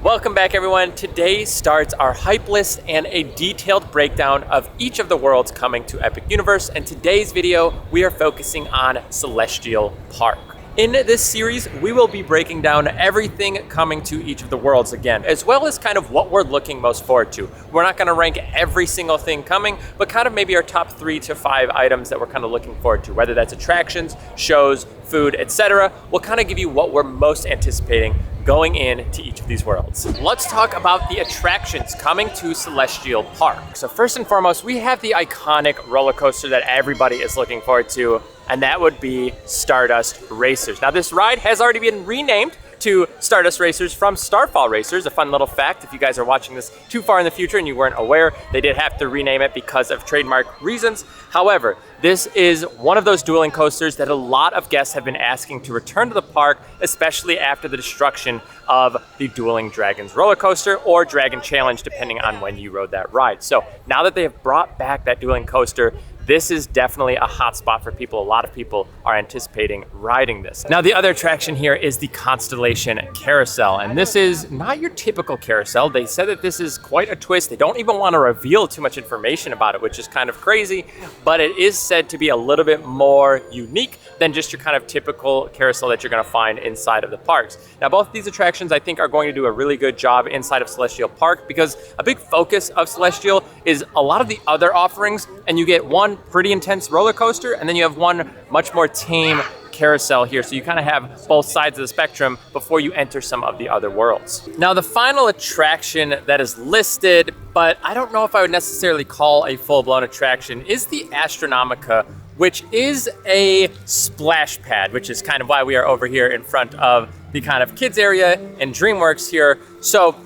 Welcome back, everyone. Today starts our hype list and a detailed breakdown of each of the worlds coming to Epic Universe. And today's video, we are focusing on Celestial Park. In this series, we will be breaking down everything coming to each of the worlds again, as well as kind of what we're looking most forward to. We're not gonna rank every single thing coming, but kind of maybe our top 3 to 5 items that we're kind of looking forward to, whether that's attractions, shows, food, etc. We'll kind of give you what we're most anticipating going into each of these worlds. Let's talk about the attractions coming to Celestial Park. So first and foremost, we have the iconic roller coaster that everybody is looking forward to, and that would be Stardust Racers. Now this ride has already been renamed to Stardust Racers from Starfall Racers. A fun little fact, if you guys are watching this too far in the future and you weren't aware, they did have to rename it because of trademark reasons. However, this is one of those dueling coasters that a lot of guests have been asking to return to the park, especially after the destruction of the Dueling Dragons roller coaster or Dragon Challenge, depending on when you rode that ride. So now that they have brought back that dueling coaster, this is definitely a hot spot for people. A lot of people are anticipating riding this. Now, the other attraction here is the Constellation Carousel, and this is not your typical carousel. They said that this is quite a twist. They don't even want to reveal too much information about it, which is kind of crazy, but it is said to be a little bit more unique than just your kind of typical carousel that you're going to find inside of the parks. Now, both of these attractions, I think, are going to do a really good job inside of Celestial Park, because a big focus of Celestial is a lot of the other offerings, and you get one pretty intense roller coaster, and then you have one much more tame carousel here. So you kind of have both sides of the spectrum before you enter some of the other worlds. Now, the final attraction that is listed, but I don't know if I would necessarily call a full-blown attraction, is the Astronomica, which is a splash pad, which is kind of why we are over here in front of the kind of kids area and DreamWorks here. So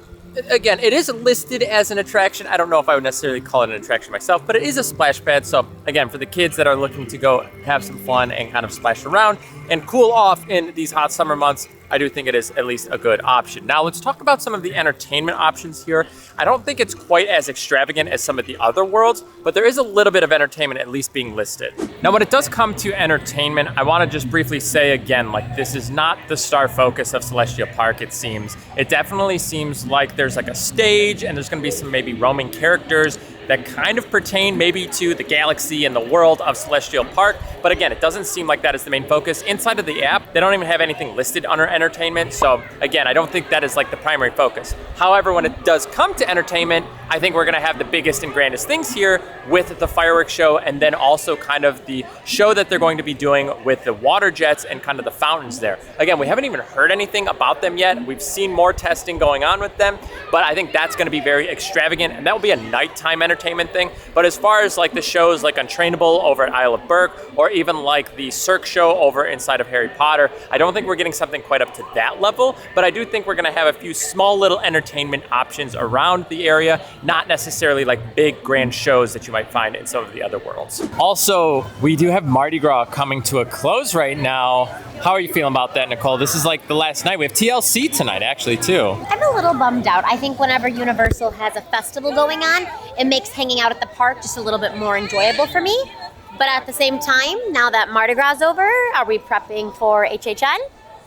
again, it is listed as an attraction. I don't know if I would necessarily call it an attraction myself, but it is a splash pad. So again, for the kids that are looking to go have some fun and kind of splash around and cool off in these hot summer months, I do think it is at least a good option. Now let's talk about some of the entertainment options here. I don't think it's quite as extravagant as some of the other worlds, but there is a little bit of entertainment at least being listed. Now when it does come to entertainment, I want to just briefly say again, like, this is not the star focus of Celestial Park, it seems. It definitely seems like there's like a stage and there's going to be some maybe roaming characters that kind of pertain maybe to the galaxy and the world of Celestial Park. But again, it doesn't seem like that is the main focus. Inside of the app, they don't even have anything listed under entertainment. So again, I don't think that is like the primary focus. However, when it does come to entertainment, I think we're gonna have the biggest and grandest things here with the fireworks show, and then also kind of the show that they're going to be doing with the water jets and kind of the fountains there. Again, we haven't even heard anything about them yet. We've seen more testing going on with them, but I think that's gonna be very extravagant, and that will be a nighttime entertainment thing. But as far as like the shows like Untrainable over at Isle of Berk, or even like the Cirque show over inside of Harry Potter, I don't think we're getting something quite up to that level, but I do think we're gonna have a few small little entertainment options around the area, not necessarily like big grand shows that you might find in some of the other worlds. Also, we do have Mardi Gras coming to a close right now. How are you feeling about that, Nicole? This is like the last night. We have TLC tonight actually too. I'm a little bummed out. I think whenever Universal has a festival going on, it makes hanging out at the park just a little bit more enjoyable for me. But at the same time, now that Mardi Gras is over, are we prepping for HHN?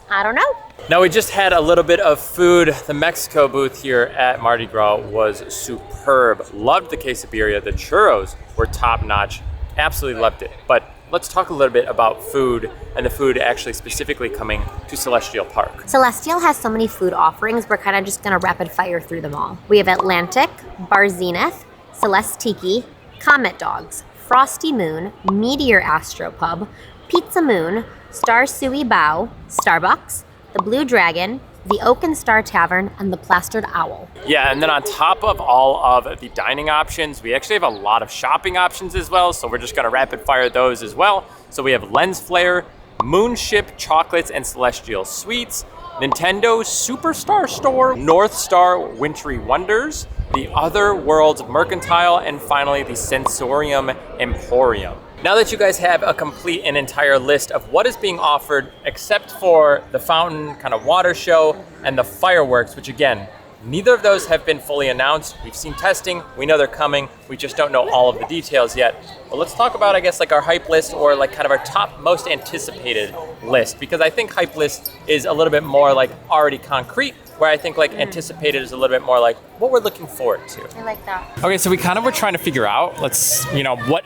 I don't know. Now, we just had a little bit of food. The Mexico booth here at Mardi Gras was superb. Loved the quesadilla. The churros were top notch. Absolutely loved it. But let's talk a little bit about food, and the food actually specifically coming to Celestial Park. Celestial has so many food offerings, we're kind of just gonna rapid fire through them all. We have Atlantic, Bar Zenith, Celeste Tiki, Comet Dogs, Frosty Moon, Meteor Astropub, Pizza Moon, Star Sui Bao, Starbucks, the Blue Dragon, the Oak and Star Tavern, and the Plastered Owl. Yeah, and then on top of all of the dining options, we actually have a lot of shopping options as well, so we're just gonna rapid fire those as well. So we have Lens Flare, Moonship Chocolates and Celestial Sweets, Nintendo Superstar Store, North Star Wintry Wonders, the Other Worlds Mercantile, and finally the Sensorium Emporium. Now that you guys have a complete and entire list of what is being offered, except for the fountain kind of water show and the fireworks, which again, neither of those have been fully announced. We've seen testing, we know they're coming, we just don't know all of the details yet. But let's talk about, I guess, like our hype list, or like kind of our top most anticipated list, because I think hype list is a little bit more like already concrete, where I think like anticipated is a little bit more like what we're looking forward to. I like that. Okay, so we kind of were trying to figure out,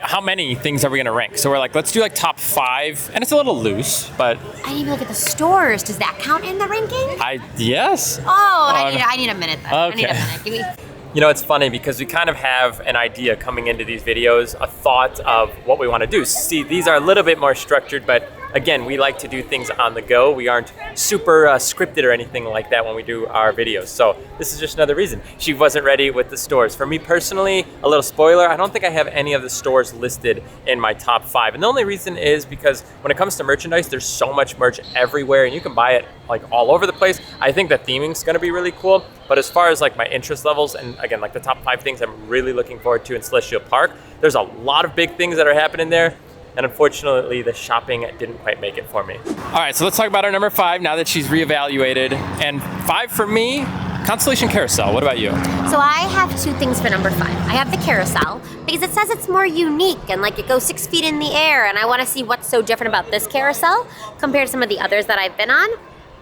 how many things are we gonna rank? So we're like, let's do like top 5, and it's a little loose, but I didn't even look at the stores. Does that count in the ranking? yes. I need a minute then. I need a Okay. minute. Give me. You know, it's funny because we kind of have an idea coming into these videos, a thought of what we want to do. See, these are a little bit more structured, but again, we like to do things on the go. We aren't super scripted or anything like that when we do our videos. So this is just another reason. She wasn't ready with the stores. For me personally, a little spoiler, I don't think I have any of the stores listed in my top 5. And the only reason is because when it comes to merchandise, there's so much merch everywhere and you can buy it like all over the place. I think the theming's gonna be really cool. But as far as like my interest levels and again, like the top 5 things I'm really looking forward to in Celestial Park, there's a lot of big things that are happening there. And unfortunately, the shopping didn't quite make it for me. All right, so let's talk about our number 5 now that she's reevaluated. And 5 for me, Constellation Carousel. What about you? So I have 2 things for number 5. I have the carousel because it says it's more unique and like it goes 6 feet in the air, and I want to see what's so different about this carousel compared to some of the others that I've been on.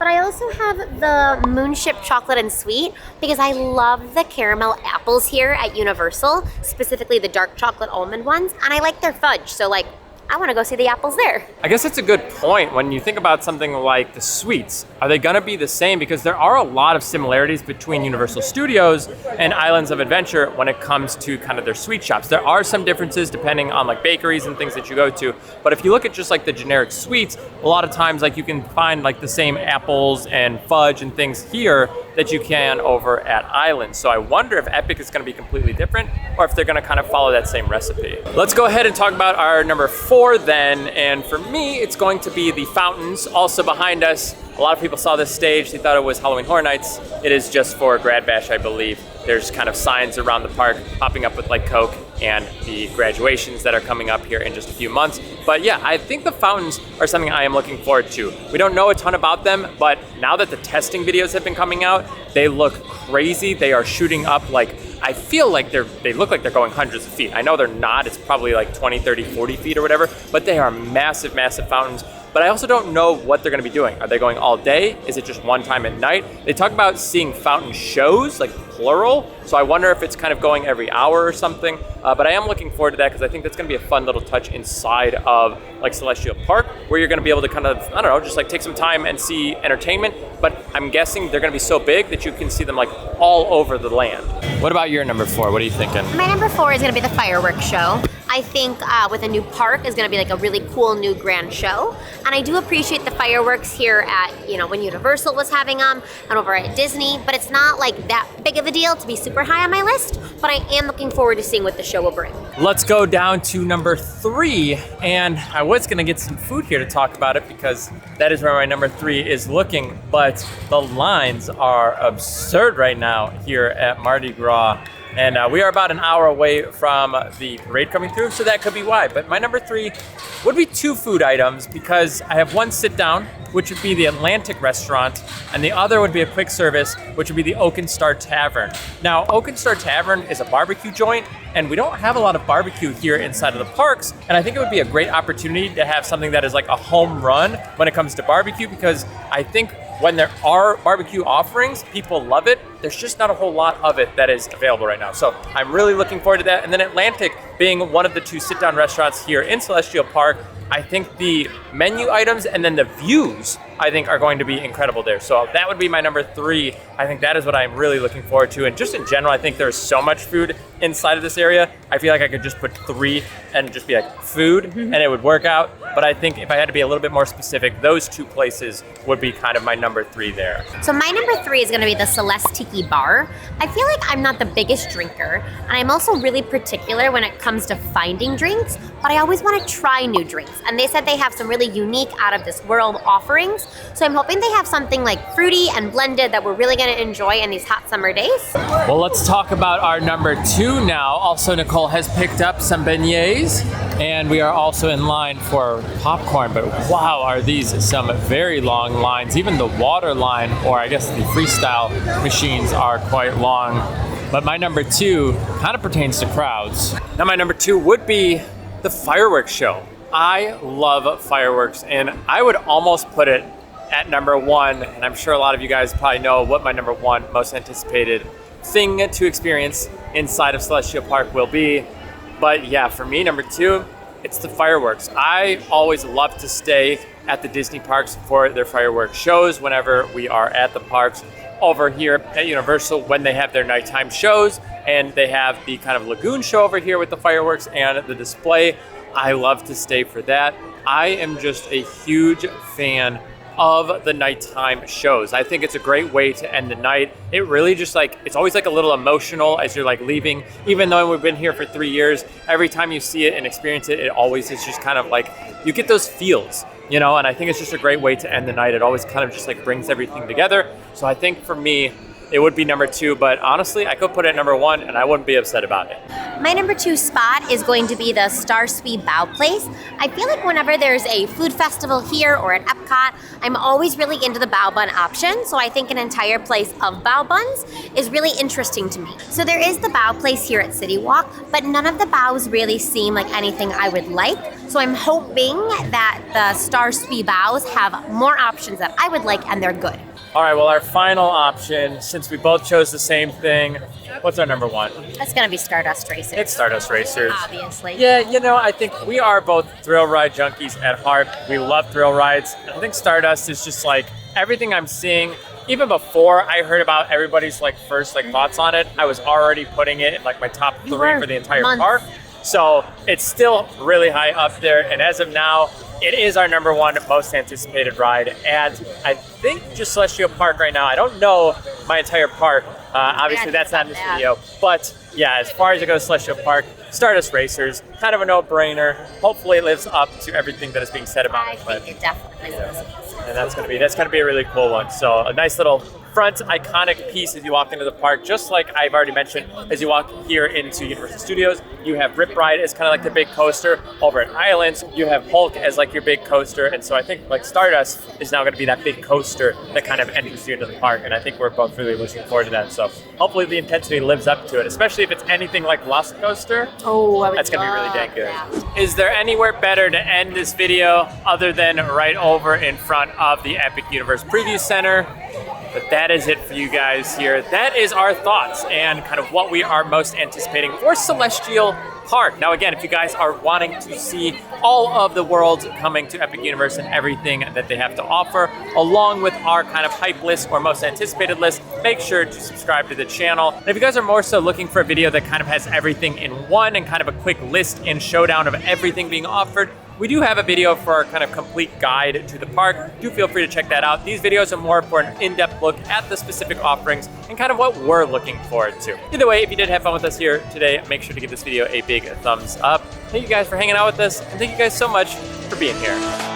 But I also have the Moonship Chocolate and Sweet because I love the caramel apples here at Universal, specifically the dark chocolate almond ones, and I like their fudge. So like, I want to go see the apples there. I guess that's a good point. When you think about something like the sweets, are they gonna be the same? Because there are a lot of similarities between Universal Studios and Islands of Adventure when it comes to kind of their sweet shops. There are some differences depending on like bakeries and things that you go to. But if you look at just like the generic sweets, a lot of times like you can find like the same apples and fudge and things here that you can over at Islands. So I wonder if Epic is gonna be completely different or if they're gonna kind of follow that same recipe. Let's go ahead and talk about our number 4 then, and for me, it's going to be the fountains. Also behind us, a lot of people saw this stage, they thought it was Halloween Horror Nights. It is just for Grad Bash, I believe. There's kind of signs around the park popping up with like Coke and the graduations that are coming up here in just a few months. But yeah, I think the fountains are something I am looking forward to. We don't know a ton about them, but now that the testing videos have been coming out, they look crazy. They are shooting up like, I feel like they look like they're going hundreds of feet. I know they're not, it's probably like 20, 30, 40 feet or whatever, but they are massive, massive fountains. But I also don't know what they're gonna be doing. Are they going all day? Is it just one time at night? They talk about seeing fountain shows, like plural. So I wonder if it's kind of going every hour or something. But I am looking forward to that because I think that's gonna be a fun little touch inside of like Celestial Park, where you're gonna be able to kind of, I don't know, just like take some time and see entertainment. But I'm guessing they're gonna be so big that you can see them like all over the land. What about your number 4? What are you thinking? My number 4 is gonna be the fireworks show. I think with a new park is gonna be like a really cool new grand show. And I do appreciate the fireworks here at, when Universal was having them and over at Disney, but it's not like that big of a deal to be super high on my list, but I am looking forward to seeing what the show will bring. Let's go down to number 3, and I was gonna get some food here to talk about it because that is where my number 3 is looking, but the lines are absurd right now here at Mardi Gras. And we are about an hour away from the parade coming through, so that could be why. But my number 3 would be 2 food items because I have one sit down, which would be the Atlantic restaurant, and the other would be a quick service, which would be the Oak and Star Tavern. Now, Oak and Star Tavern is a barbecue joint, and we don't have a lot of barbecue here inside of the parks, and I think it would be a great opportunity to have something that is like a home run when it comes to barbecue, because I think when there are barbecue offerings, people love it. There's just not a whole lot of it that is available right now. So I'm really looking forward to that. And then Atlantic being one of the 2 sit-down restaurants here in Celestial Park, I think the menu items and then the views, I think, are going to be incredible there. So that would be my number 3. I think that is what I'm really looking forward to. And just in general, I think there's so much food inside of this area. I feel like I could just put 3 and just be like food and it would work out. But I think if I had to be a little bit more specific, those 2 places would be kind of my number 3 there. So my number 3 is gonna be the Celeste Tiki Bar. I feel like I'm not the biggest drinker, and I'm also really particular when it comes to finding drinks, but I always wanna try new drinks. And they said they have some really unique out of this world offerings. So I'm hoping they have something like fruity and blended that we're really gonna enjoy in these hot summer days. Well, let's talk about our number 2 now. Also, Nicole has picked up some beignets, and we are also in line for popcorn, but wow, are these some very long lines. Even the water line, or I guess the freestyle machines, are quite long. But my number 2 kind of pertains to crowds. Now my number 2 would be the fireworks show. I love fireworks, and I would almost put it at number one, and I'm sure a lot of you guys probably know what my number one most anticipated thing to experience inside of Celestial Park will be. But yeah, for me, number two, it's the fireworks. I always love to stay at the Disney parks for their fireworks shows whenever we are at the parks. Over here at Universal, when they have their nighttime shows, and they have the kind of lagoon show over here with the fireworks and the display, I love to stay for that. I am just a huge fan of the nighttime shows. I think it's a great way to end the night. It really just like, it's always like a little emotional as you're like leaving. Even though we've been here for 3 years, every time you see it and experience it, it always is just kind of like, you get those feels, you know, and I think it's just a great way to end the night. It always kind of just like brings everything together. So I think for me, it would be number two, but honestly, I could put it at number one and I wouldn't be upset about it. My number two spot is going to be the Starsby Bao Place. I feel like whenever there's a food festival here or at Epcot, I'm always really into the bao bun option. So I think an entire place of bao buns is really interesting to me. So there is the bao place here at City Walk, but none of the baos really seem like anything I would like. So I'm hoping that the Starsby Baos have more options that I would like and they're good. All right, well, our final option, since we both chose the same thing, what's our number one? That's gonna be Stardust Racers. It's Stardust Racers. Obviously. Yeah, you know, I think we are both thrill ride junkies at heart. We love thrill rides. I think Stardust is just like everything I'm seeing. Even before I heard about everybody's like first like thoughts on it, I was already putting it in like my top three for the entire park. So it's still really high up there. And as of now, it is our number one most anticipated ride. And I think just Celestial Park right now. I don't know my entire park. Obviously, that's not in this video. But yeah, as far as it goes, Celestial Park, Stardust Racers, kind of a no-brainer. Hopefully, it lives up to everything that is being said about it. I think it definitely is. And that's gonna be a really cool one. So a nice little front iconic piece as you walk into the park. Just like I've already mentioned, as you walk here into Universal Studios, you have Rip Ride as kind of like the big coaster. Over at Islands, you have Hulk as like your big coaster. And so I think like Stardust is now gonna be that big coaster that kind of enters you into the park. And I think we're both really looking forward to that. So hopefully the intensity lives up to it, especially if it's anything like Velocicoaster. Oh, that's gonna be really dang good. Is there anywhere better to end this video other than right over in front of the Epic Universe Preview Center? But that is it for you guys here. That is our thoughts and kind of what we are most anticipating for Celestial Park. Now again, if you guys are wanting to see all of the worlds coming to Epic Universe and everything that they have to offer, along with our kind of hype list or most anticipated list, make sure to subscribe to the channel. And if you guys are more so looking for a video that kind of has everything in one and kind of a quick list and showdown of everything being offered, we do have a video for our kind of complete guide to the park. Do feel free to check that out. These videos are more for an in-depth look at the specific offerings and kind of what we're looking forward to. Either way, if you did have fun with us here today, make sure to give this video a big thumbs up. Thank you guys for hanging out with us, and thank you guys so much for being here.